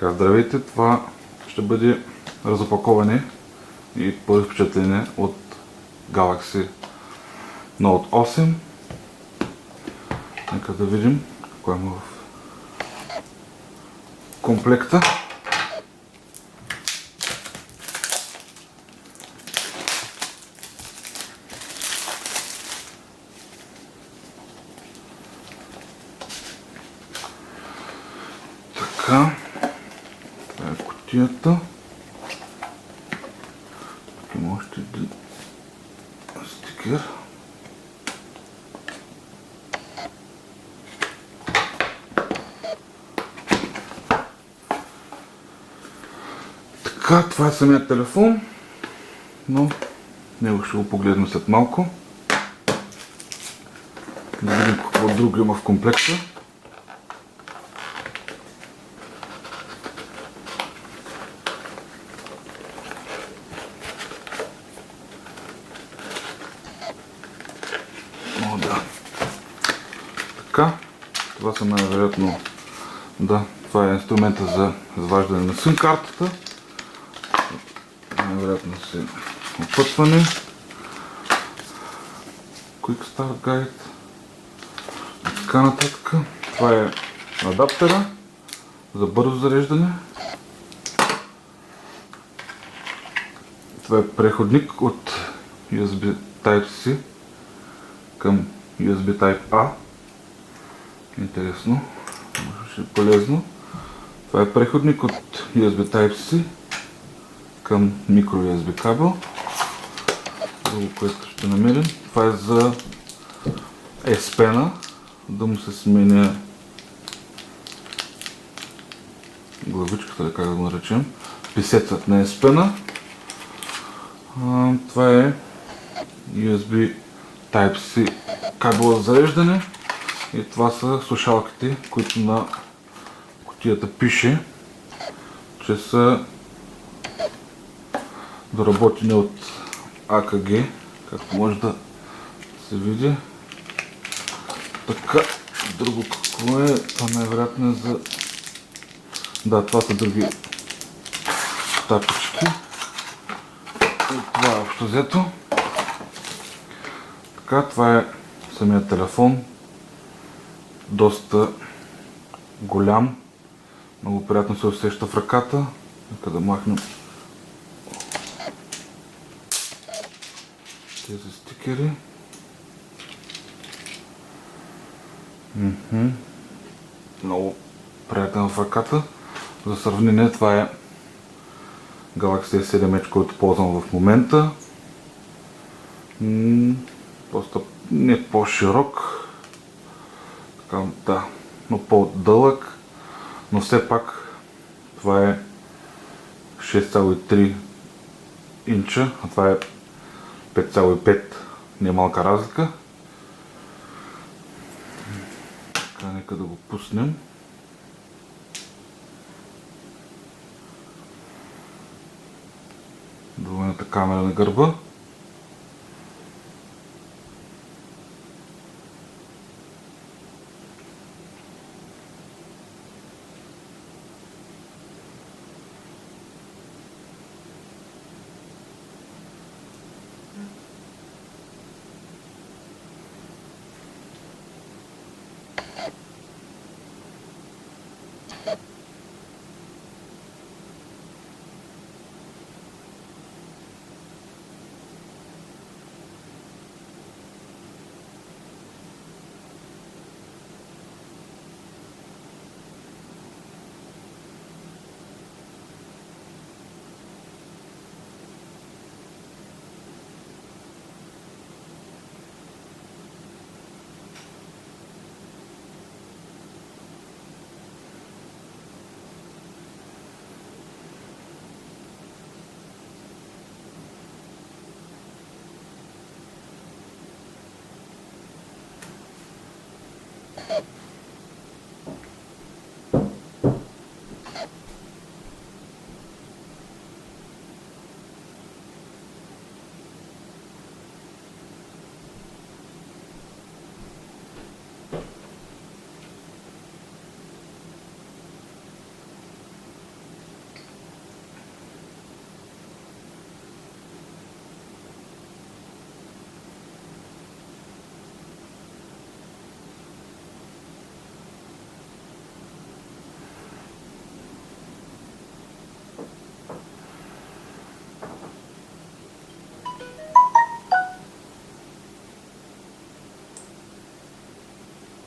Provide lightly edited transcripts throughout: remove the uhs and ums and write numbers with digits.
Така, здравейте, това ще бъде разопаковане и първи впечатление от Galaxy Note 8. Нека да видим какво има в комплекта. Така, това е кутията. Тук има още един стикер. Така, това е самият телефон, но него ще го погледнем след малко. Да видим какво друго има в комплекта. О, да. Така, това са най-вероятно, да, това е инструмента за изваждане на SIM картата. Най-вероятно се опътване. Quick Start Guide. И така нататък. Това е адаптера за бързо зареждане. Това е преходник от USB Type-C към USB Type-A. Интересно, може ще е полезно. Това е преходник от USB Type-C към микро USB кабел. Друго, което ще намерим. Това е за S-Pen, да му се сменя главичката, да как да го наречем. Писецът на S-Pen. Това е USB Type-C кабел за зареждане. И това са слушалките, които на кутията пише, че са доработени от AKG, както може да се види. Така, друго какво е? Това най-вероятно е за... Да, това са други тапички. И това е общо взето. Така, това е самият телефон. Доста голям. Много приятно се усеща в ръката. Нека да махнем тези стикери. Много приятен в ръката. За сравнение, това е Galaxy S7 Edge, който ползвам в момента. Доста не по-широк. Така, да, но по-дълъг. Но все пак това е 6,3 инча, а това е 5,5. Не е малка разлика. Така, нека да го пуснем. Двойната камера на гърба.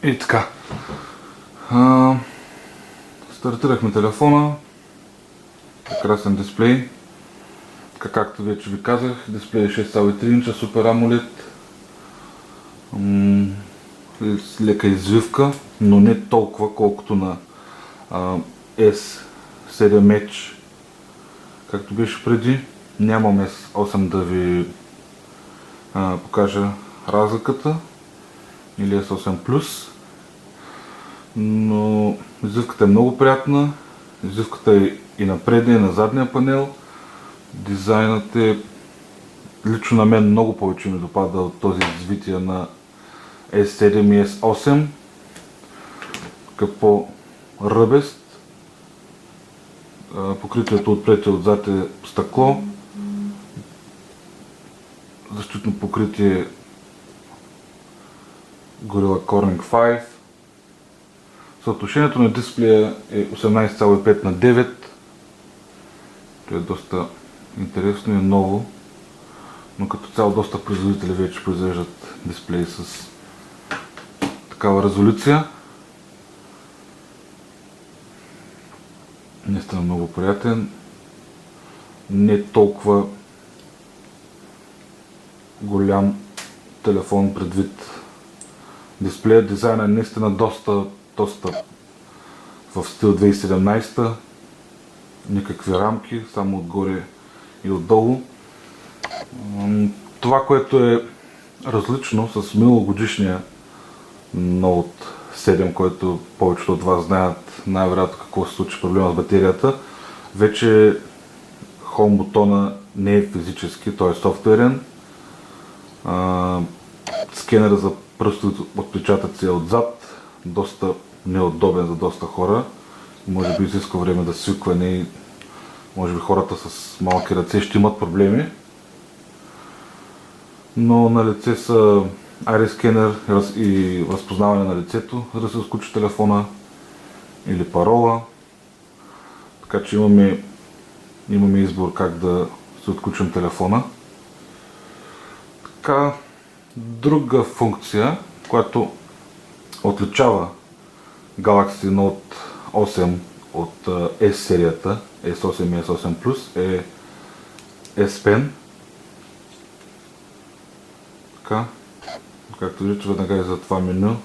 И така. Стартирахме телефона. Прекрасен дисплей. Така както вече ви казах, дисплей е 6,3 инча, Super AMOLED. С лека извивка, но не толкова колкото на S7 Edge, както беше преди. Нямам S8 да ви покажа разликата, или S8 Plus, но извивката е много приятна. Извивката е и на предния, и на задния панел. Дизайнът е, лично на мен, много повече ми допада от този извития на S7 и S8. Какво ръбест. Покритието отпред и отзад е стъкло. Защитно покритие Gorilla Corning 5. Съотношението на дисплея е 18,5 на 9. Това е доста интересно и ново, но като цяло доста производители вече произвеждат дисплеи с такава резолюция. Наистина много приятен. Не толкова голям телефон предвид дисплея. Дизайнът е наистина доста в стил 2017. Никакви рамки, само отгоре и отдолу. Това, което е различно с миналогодишния Note 7, който повечето от вас знаят най-вероятно какво се случи проблема с батерията, вече Home бутона не е физически, той е софтуерен. Скенера за пръстови отпечатъци е отзад, доста неудобен за доста хора. Може би изисква време да свикване и може би хората с малки ръце ще имат проблеми. Но на лице са Iris Scanner и разпознаване на лицето, за да се изключи телефона, или парола. Така че имаме избор как да се отключим телефона. Така, друга функция, която отличава Galaxy Note 8 от S серията, S8 и S8 Plus, е S Pen. Така, както виждате, веднага е за това меню,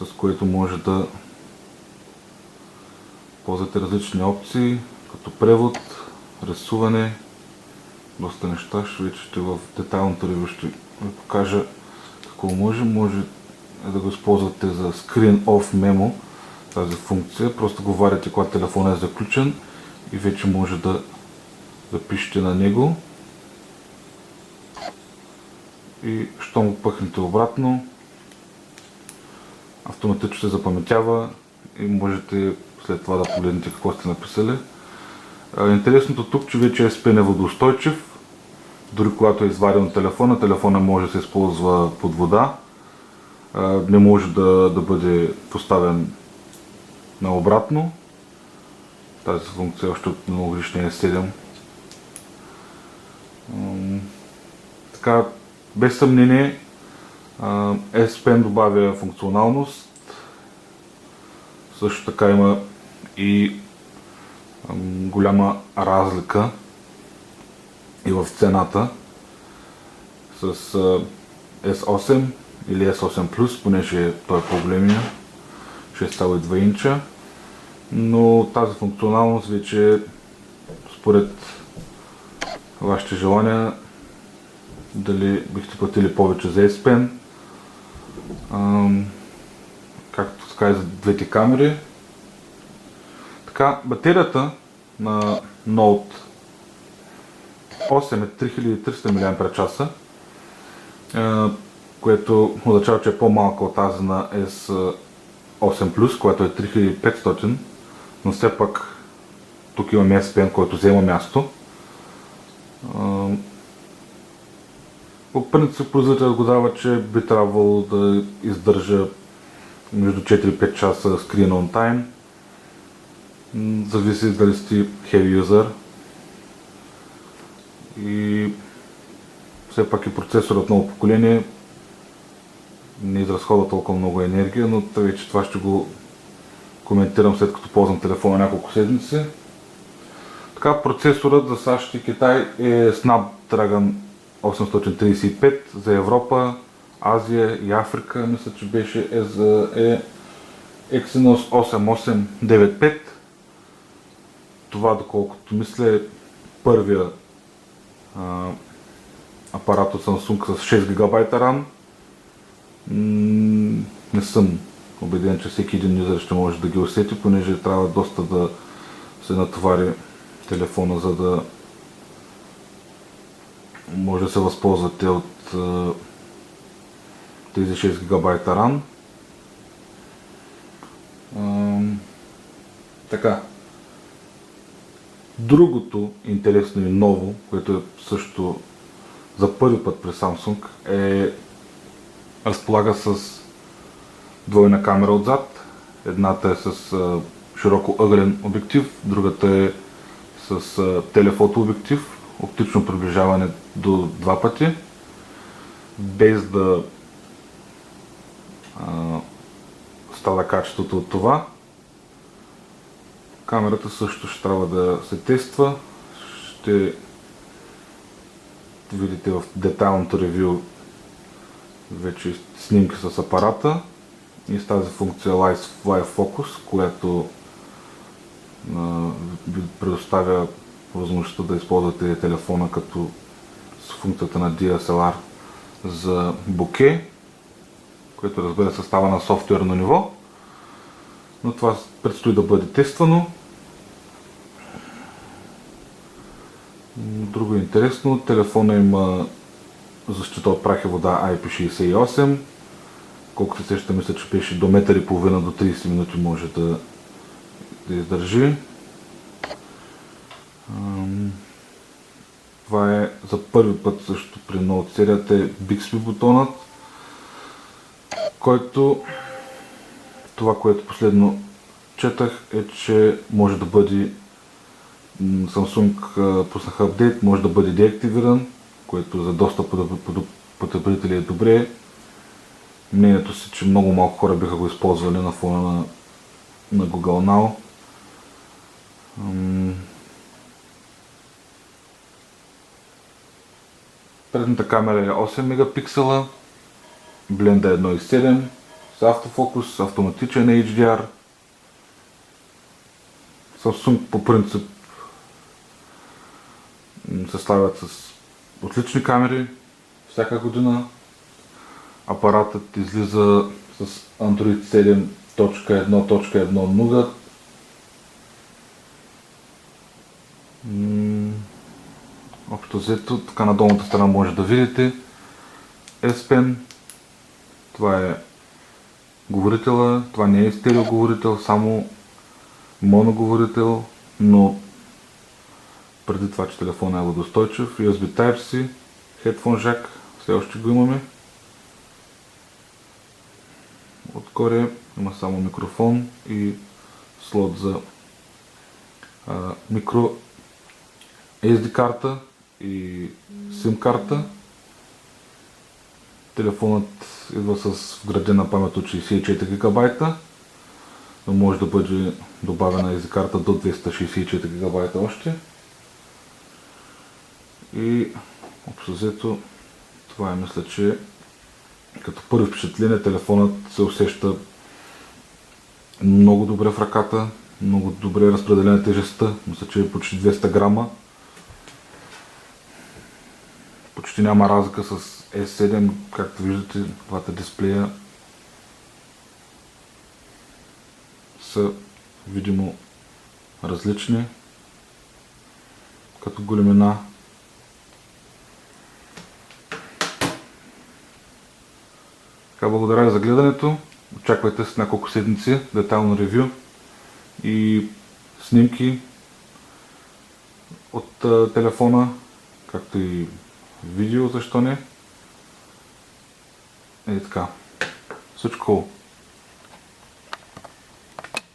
с което може да ползвате различни опции, като превод, рисуване, доста неща. Ще в детайлното ревю ще ви покажа какво може. Може да го използвате за Screen Off Memo, тази функция. Просто го варите, когато телефонът е заключен и вече може да запишете на него. И щом го пъхнете обратно, автоматично се запаметява и можете след това да погледнете какво сте написали. Интересното тук, че вече S Pen е водоустойчив. Дори когато е изваден от телефона може да се използва под вода. Не може да бъде поставен наобратно. Тази функция е още от миналогодишния S7. Така, без съмнение, S Pen добавя функционалност. Също така има и голяма разлика и в цената с S8 или S8 Plus, понеже той е по-големия, 6,2 инча. Но тази функционалност вече според вашите желания, дали бихте платили повече за S Pen, както така и за двете камери. Така, батерията на Note 8 е 3300 мАч, което означава, че е по-малка от тази на S8 Plus, която е 3500, но все пак тук имаме S Pen, който взема място. По принцип производителят го дава, че би трябвало да издържа между 4-5 часа screen on time. Зависи дали сте heavy user. И все пак и процесор от ново поколение не изразходва толкова много енергия, но вече това ще го коментирам след като ползвам телефона няколко седмици. Така, процесорът за САЩ и Китай е Snapdragon 835, за Европа, Азия и Африка мисля, че беше Exynos 8895. Това, доколкото мисля, е първия апарат от Samsung с 6 ГБ RAM. Не съм убеден, че всеки един юзер ще може да ги усети, понеже трябва доста да се натовари телефона, за да може да се възползвате от тези 6 ГБ RAM. Така. Другото интересно и ново, което е също за първи път при Samsung, разполага с двойна камера отзад. Едната е с широко ъгълен обектив, другата е с телефото обектив, оптично приближаване до 2 пъти, без да страда качеството от това. Камерата също ще трябва да се тества. Ще видите в детайлното ревю вече снимки с апарата и с тази функция Live Focus, която ви предоставя възможността да използвате телефона като с функцията на DSLR за боке, което разбира се става на софтуерно ниво, но това предстои да бъде тествано. Друго интересно, телефона има защита от прах и вода IP68, колкото се сеща, мисля, че беше до 1,5 м до 30 минути може да издържи. Това е за първи път също при Note серията е Bixby бутонът, който това, което последно четах, е, че може да бъде Samsung пуснаха апдейт, може да бъде деактивиран, което за доста потребители е добре. Мнението си, че много малко хора биха го използвали на фона на Google Now. Предната камера е 8 мегапиксела, бленда е 1.7 с автофокус, автоматичен HDR. Samsung по принцип се славят с отлични камери всяка година. Апаратът излиза с Android 7.1.1 Nougat. Общо взето, така на долната страна може да видите S Pen. Това е говорителя, това не е стереоговорител, само моноговорител, но преди това, че телефонът е водостойчив, USB Type-C, Headphone Jack, все още го имаме. Отгоре има само микрофон и слот за микро SD карта и SIM карта. Телефонът идва с вградена памет от 64 ГБ, но може да бъде добавена SD карта до 264 ГБ още. И общо взето това е, мисля, че като първо впечатление телефонът се усеща много добре в ръката, много добре е разпределена тежестта, мисля, че е почти 200 грама. Почти няма разлика с S7, както виждате, двата дисплея са видимо различни като големина. Така, благодаря за гледането. Очаквайте с няколко седмици детайлно ревю и снимки от телефона, както и видео, защо не. Така. Всичко хубаво.